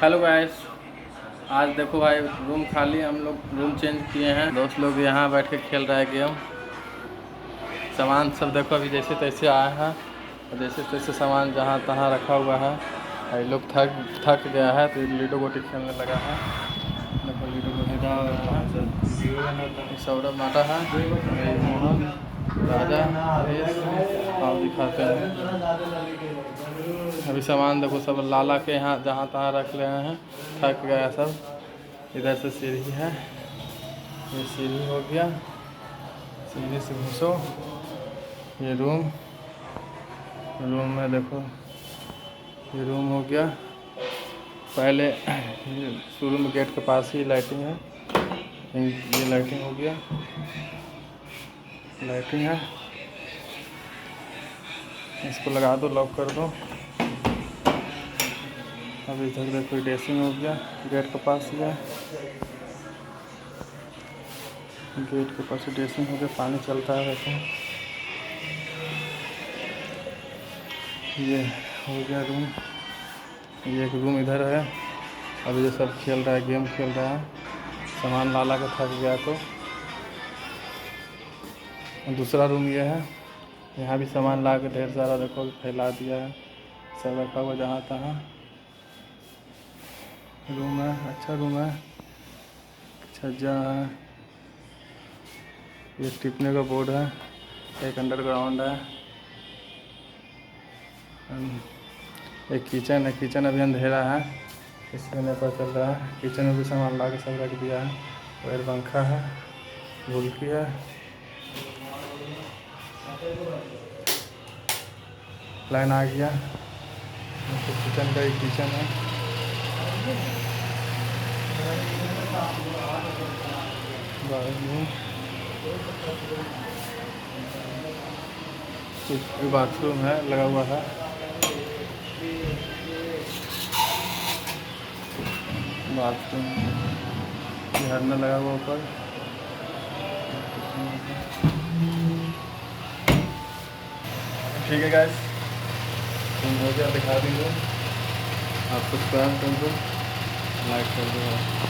Hello guys, आज देखो भाई रूम खाली, हम लोग रूम चेंज किए हैं। दोस्त लोग यहाँ बैठ के खेल रहा है गेम। सामान सब देखो अभी जैसे तैसे आया है और जैसे तैसे सामान जहाँ तहाँ रखा हुआ है। ये लोग थक गया है तो लूडो गोटी खेलने लगा है। देखो लूडो गोटी सौरभ माता है, मोहन राजा और दिखाते हैं। अभी सामान देखो सब लाला के यहाँ जहाँ तहाँ रख रहे हैं, थक गया सब। इधर से सीढ़ी है, ये सीढ़ी हो गया, सीढ़ी से घुसो। ये रूम में देखो ये रूम हो गया। पहले शुरू में गेट के पास ही लाइटिंग है, ये लाइटिंग हो गया, लाइटिंग है, इसको लगा दो, लॉक कर दो। अभी इधर देखो ड्रेसिंग हो गया, गेट के पास ही है, गेट के पास ड्रेसिंग हो गया, पानी चलता है वैसे। ये हो गया रूम, ये एक रूम इधर है। अभी ये सब खेल रहा है, गेम खेल रहा है। सामान लाला का थक गया तो दूसरा रूम ये है। यहाँ भी सामान ला के ढेर सारा देखो फैला दिया है, सब रखा हुआ जहाँ तहाँ। रूम है, अच्छा रूम है, छज्जा है, ये टिपने का बोर्ड है, एक अंडरग्राउंड है, एक किचन है। किचन अभी अंधेरा है, इसमें नहीं पता चल रहा है। किचन में भी सामान ला के सब रख दिया है। और पंखा है, गुलकी है, लाइन आ गया। तो किचन का ही किचन है, बाथरूम है लगा हुआ है। बाथरूम झरना लगा हुआ ऊपर। ठीक है गाइस, तुम हो गया, दिखा देंगे। आप सब्सक्राइब कर दो, लाइक कर दो।